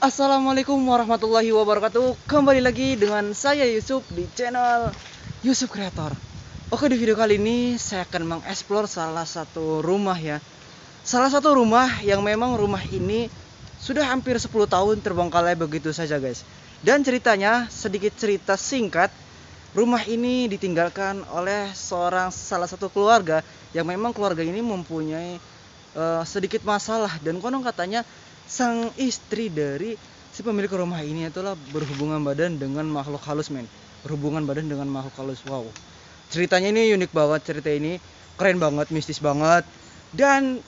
Assalamualaikum warahmatullahi wabarakatuh. Kembali lagi dengan saya Yusuf di channel Yusuf Creator. Oke, di video kali ini saya akan mengeksplor salah satu rumah ya. Salah satu rumah yang memang rumah ini sudah hampir 10 tahun terbengkalai begitu saja guys. Dan ceritanya, sedikit cerita singkat, rumah ini ditinggalkan oleh salah satu keluarga yang memang keluarga ini mempunyai sedikit masalah, dan konon katanya sang istri dari si pemilik rumah ini itulah berhubungan badan dengan makhluk halus men. Berhubungan badan dengan makhluk halus. Wow. Ceritanya ini unik banget, cerita ini keren banget, mistis banget. Dan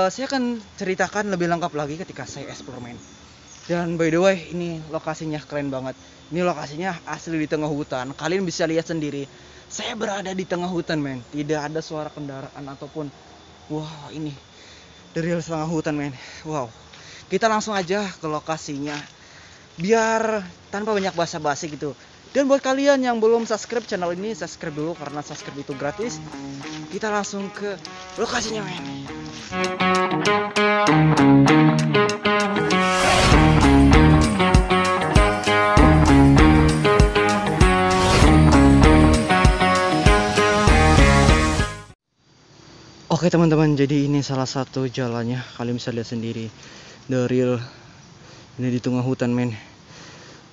saya akan ceritakan lebih lengkap lagi ketika saya explore men. Dan by the way, ini lokasinya keren banget. Ini lokasinya asli di tengah hutan. Kalian bisa lihat sendiri. Saya berada di tengah hutan men. Tidak ada suara kendaraan ataupun wah, ini dari tengah hutan men. Wow. Kita langsung aja ke lokasinya biar tanpa banyak basa-basi gitu. Dan buat kalian yang belum subscribe channel ini, subscribe dulu karena subscribe itu gratis. Kita langsung ke lokasinya men. Oke teman-teman, jadi ini salah satu jalannya. Kalian bisa lihat sendiri. The real ini di tengah hutan men.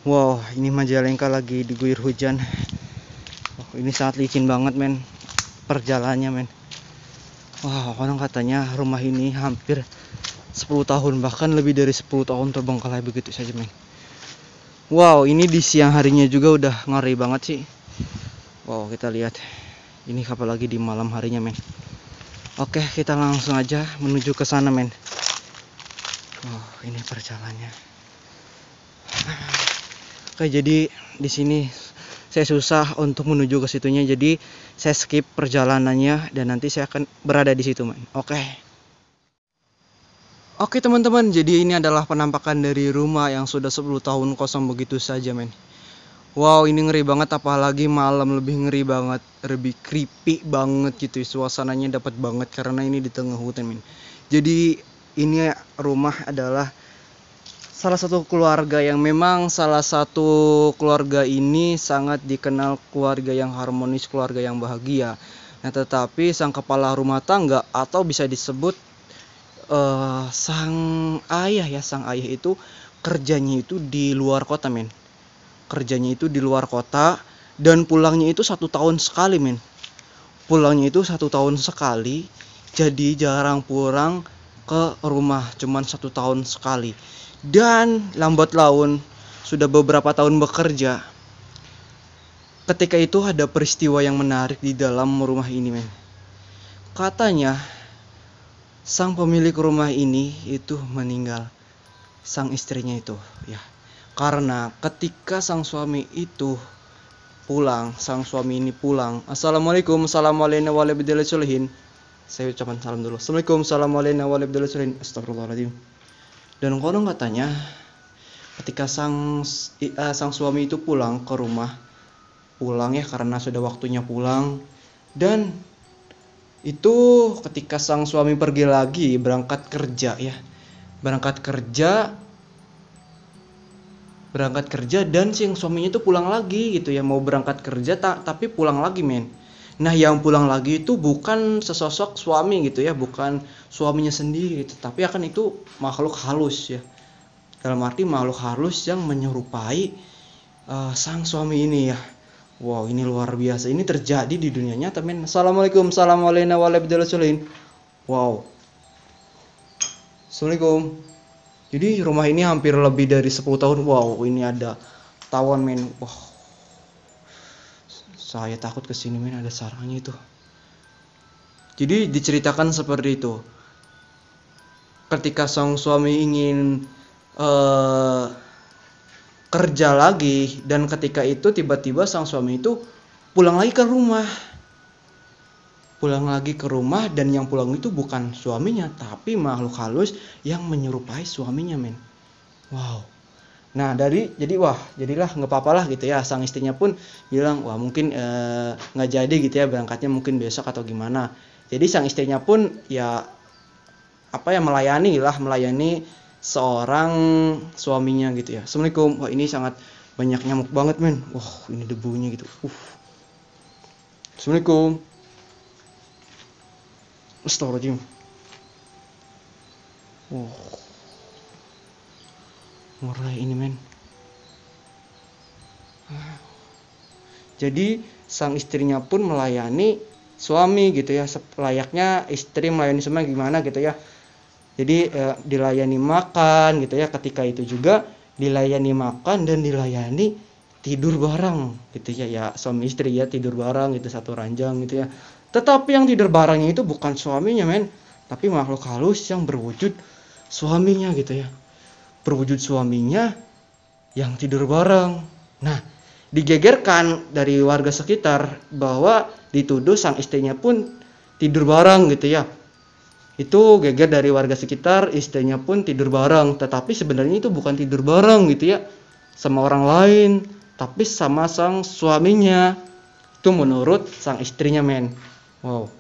Wow, ini Majalengka lagi diguyur hujan. Oh, ini sangat licin banget men perjalanannya men. Wow, orang katanya rumah ini hampir 10 tahun, bahkan lebih dari 10 tahun terbengkalai begitu saja men. Wow, ini di siang harinya juga udah ngeri banget sih. Wow, kita lihat. Ini apalagi di malam harinya men. Oke, kita langsung aja menuju ke sana men. Oh, ini perjalanannya. Oke, jadi di sini saya susah untuk menuju ke situnya, jadi saya skip perjalanannya dan nanti saya akan berada di situ men. Oke teman-teman, jadi ini adalah penampakan dari rumah yang sudah 10 tahun kosong begitu saja men. Wow, ini ngeri banget, apalagi malam lebih ngeri banget, lebih creepy banget gitu. Suasananya dapat banget karena ini di tengah hutan men. Jadi ini rumah adalah salah satu keluarga yang memang salah satu keluarga ini sangat dikenal keluarga yang harmonis, keluarga yang bahagia. Nah, tetapi sang kepala rumah tangga atau bisa disebut sang ayah itu kerjanya itu di luar kota men. Kerjanya itu di luar kota dan pulangnya itu 1 tahun sekali men. Pulangnya itu 1 tahun sekali, jadi jarang pulang ke rumah, cuman 1 tahun sekali. Dan lambat laun sudah beberapa tahun bekerja. Ketika itu ada peristiwa yang menarik di dalam rumah ini men. Katanya sang pemilik rumah ini itu meninggal, sang istrinya itu ya. Karena ketika sang suami ini pulang, Assalamualaikum, assalamualaikum. Saya ucapkan salam dulu. Assalamualaikum, assalamualaikum. Astagfirullahaladzim. Dan konon katanya ketika sang suami itu pulang ke rumah, pulang ya karena sudah waktunya pulang, dan itu ketika sang suami pergi lagi berangkat kerja dan si suaminya itu pulang lagi gitu ya, mau berangkat kerja tapi pulang lagi men. Nah, yang pulang lagi itu bukan sesosok suami gitu ya, bukan suaminya sendiri gitu, tapi akan itu makhluk halus ya. Dalam arti makhluk halus yang menyerupai sang suami ini ya. Wow, ini luar biasa. Ini terjadi di dunia nyata men. Assalamualaikum, assalamualaikum. Wow. Assalamualaikum. Jadi rumah ini hampir lebih dari 10 tahun. Wow, ini ada tawon men. Wah, saya takut kesini men, ada sarangnya itu. Jadi diceritakan seperti itu. Ketika sang suami ingin kerja lagi, dan ketika itu tiba-tiba sang suami itu pulang lagi ke rumah, dan yang pulang itu bukan suaminya tapi makhluk halus yang menyerupai suaminya men. Wow. Nah, jadilah nggak apa-apa lah gitu ya. Sang istrinya pun bilang wah mungkin nggak jadi gitu ya, berangkatnya mungkin besok atau gimana. Jadi sang istrinya pun ya melayani seorang suaminya gitu ya. Assalamualaikum. Wah, ini sangat banyak nyamuk banget men. Wah, ini debunya gitu. Assalamualaikum. Astagfirullahaladzim. Ngeri ini men. Jadi sang istrinya pun melayani suami gitu ya, layaknya istri melayani suami gimana gitu ya. Jadi dilayani makan gitu ya, ketika itu juga dilayani makan dan dilayani tidur bareng gitu ya. Ya suami istri ya tidur bareng gitu, satu ranjang gitu ya. Tetapi yang tidur barengnya itu bukan suaminya men, tapi makhluk halus yang berwujud suaminya gitu ya. Berwujud suaminya yang tidur bareng. Nah, digegerkan dari warga sekitar bahwa dituduh sang istrinya pun tidur bareng gitu ya. Itu geger dari warga sekitar, istrinya pun tidur bareng, tetapi sebenarnya itu bukan tidur bareng gitu ya sama orang lain, tapi sama sang suaminya. Itu menurut sang istrinya men. Wow.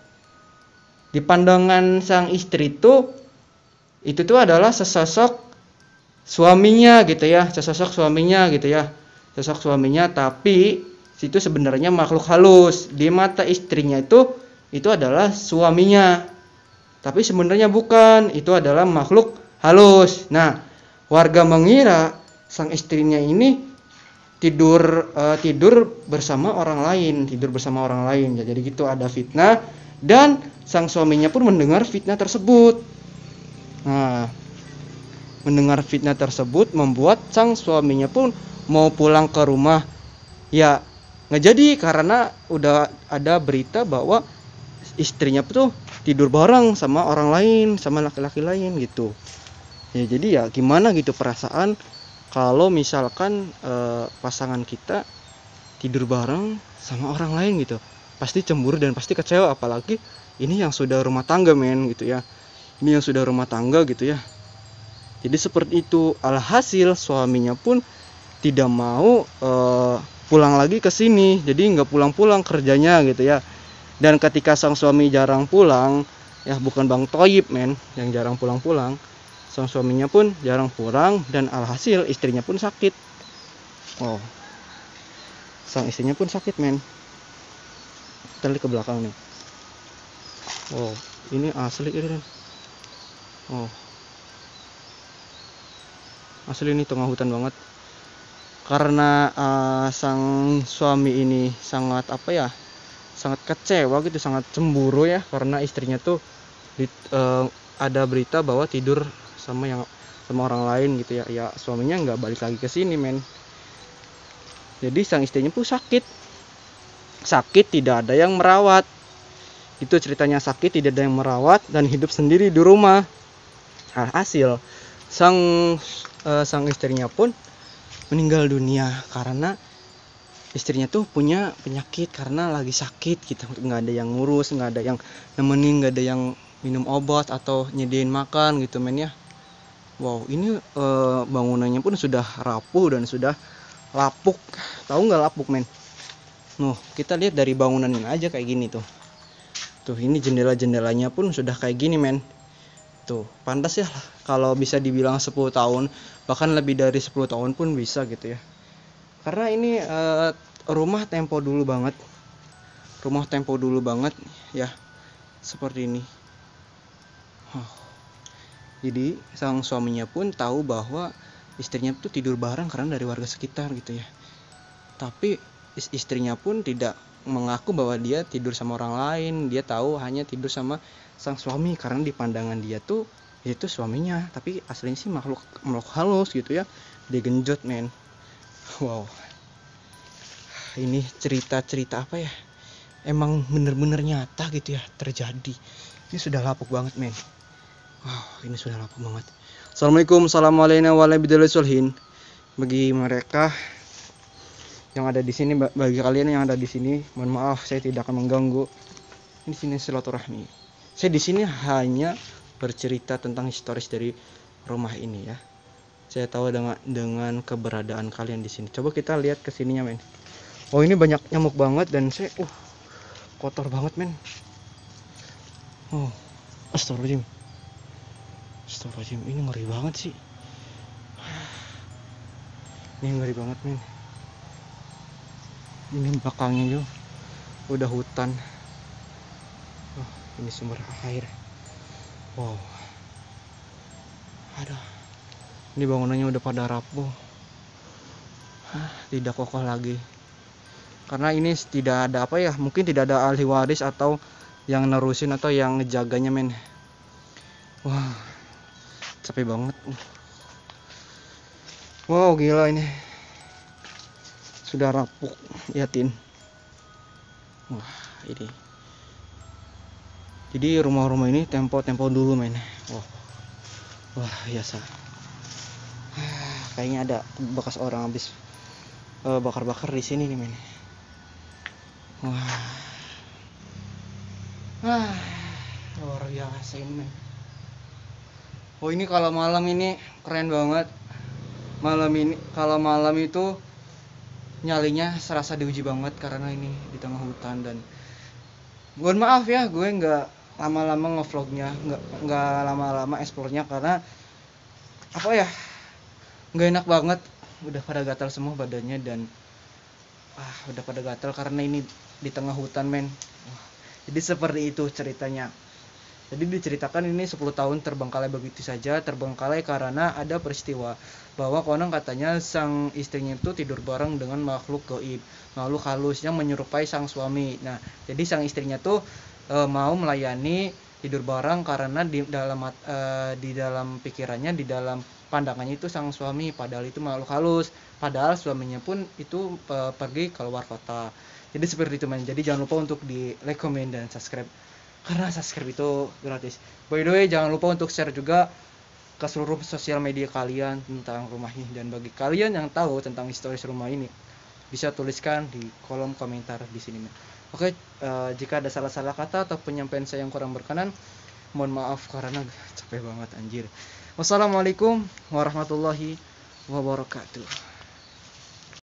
Di pandangan sang istri itu tuh adalah sesosok suaminya gitu ya, sesosok suaminya gitu ya. Sosok suaminya, tapi itu sebenarnya makhluk halus. Di mata istrinya itu adalah suaminya, tapi sebenarnya bukan, itu adalah makhluk halus. Nah, warga mengira sang istrinya ini tidur bersama orang lain, ya, jadi gitu ada fitnah, dan sang suaminya pun mendengar fitnah tersebut. Nah, mendengar fitnah tersebut membuat sang suaminya pun mau pulang ke rumah ya nggak jadi, karena udah ada berita bahwa istrinya tuh tidur bareng sama orang lain, sama laki-laki lain gitu ya. Jadi ya gimana gitu perasaan kalau misalkan pasangan kita tidur bareng sama orang lain gitu, pasti cemburu dan pasti kecewa, apalagi ini yang sudah rumah tangga men gitu ya, ini yang sudah rumah tangga gitu ya. Jadi seperti itu. Alhasil suaminya pun tidak mau pulang lagi ke sini, jadi nggak pulang-pulang kerjanya gitu ya. Dan ketika sang suami jarang pulang, ya bukan Bang Toyib men yang jarang pulang-pulang, sang suaminya pun jarang pulang, dan alhasil istrinya pun sakit. Oh, sang istrinya pun sakit men. Kita lihat ke belakang nih. Oh, ini asli ini. Oh, asli ini tengah hutan banget. Karena sang suami ini sangat sangat kecewa gitu, sangat cemburu ya, karena istrinya tuh ada berita bahwa tidur sama orang lain gitu ya. Ya suaminya nggak balik lagi ke sini men. Jadi sang istrinya pun sakit, tidak ada yang merawat. Itu ceritanya, sakit tidak ada yang merawat dan hidup sendiri di rumah. Hasil sang istrinya pun meninggal dunia karena istrinya tuh punya penyakit, karena lagi sakit gitu, nggak ada yang ngurus, nggak ada yang nemenin, nggak ada yang minum obat atau nyediain makan gitu men ya. Wow, ini bangunannya pun sudah rapuh dan sudah lapuk. Tahu nggak lapuk men? Nuh, kita lihat dari bangunan ini aja kayak gini tuh. Tuh, ini jendela-jendelanya pun sudah kayak gini men. Tuh, pantas ya kalau bisa dibilang 10 tahun, bahkan lebih dari 10 tahun pun bisa gitu ya. Karena ini rumah tempo dulu banget ya, seperti ini. Jadi sang suaminya pun tahu bahwa istrinya tuh tidur bareng karena dari warga sekitar gitu ya. Tapi istrinya pun tidak mengaku bahwa dia tidur sama orang lain. Dia tahu hanya tidur sama sang suami, karena di pandangan dia tuh itu suaminya, tapi aslinya sih makhluk halus gitu ya. Dia genjot men. Wow, ini cerita apa ya, emang bener-bener nyata gitu ya, terjadi. Ini sudah lapuk banget men. Wow, ini sudah lapuk banget. Assalamualaikum warahmatullahi. Bagi mereka yang ada di sini, bagi kalian yang ada di sini, mohon maaf saya tidak akan mengganggu. Di sini silaturahmi. Saya di sini hanya bercerita tentang historis dari rumah ini ya. Saya tahu dengan keberadaan kalian di sini. Coba kita lihat ke sininya men. Oh, ini banyak nyamuk banget dan saya kotor banget men. Oh, astagfirullahaladzim. Ini ngeri banget sih. Ini ngeri banget men. Ini belakangnya juga udah hutan. Oh, ini sumber air. Wow. Aduh. Ini bangunannya udah pada rapuh. Tidak kokoh lagi. Karena ini tidak ada apa ya, mungkin tidak ada ahli waris atau yang nerusin atau yang ngejaganya men. Wah, capek banget. Wow, gila ini. Sudah rapuh, liatin. Wah, ini. Jadi rumah-rumah ini tempo-tempo dulu men. Wah, biasa. Kayaknya ada bekas orang habis bakar-bakar di sini nih men. Wah, luar biasa ini men. Oh, ini kalau malam ini keren banget. Kalau malam itu nyalinya serasa diuji banget karena ini di tengah hutan. Dan mohon maaf ya, gue nggak lama-lama ngevlognya, nggak lama-lama explore-nya karena apa ya, nggak enak banget, udah pada gatal semua badannya dan udah pada gatal karena ini di tengah hutan men. Jadi seperti itu ceritanya. Jadi diceritakan ini 10 tahun terbengkalai begitu saja, terbengkalai karena ada peristiwa bahwa konon katanya sang istrinya itu tidur bareng dengan makhluk gaib, makhluk halus yang menyerupai sang suami. Nah, jadi sang istrinya tuh mau melayani tidur bareng karena di dalam pikirannya, di dalam pandangannya itu sang suami, padahal itu makhluk halus, padahal suaminya pun itu pergi keluar kota. Jadi seperti itu men. Jadi jangan lupa untuk di like, comment, dan subscribe karena subscribe itu gratis. By the way, jangan lupa untuk share juga ke seluruh sosial media kalian tentang rumah ini. Dan bagi kalian yang tahu tentang historis rumah ini, bisa tuliskan di kolom komentar di sini. Oke, jika ada salah-salah kata atau penyampaian saya yang kurang berkenan, mohon maaf karena capek banget anjir. Wassalamualaikum warahmatullahi wabarakatuh.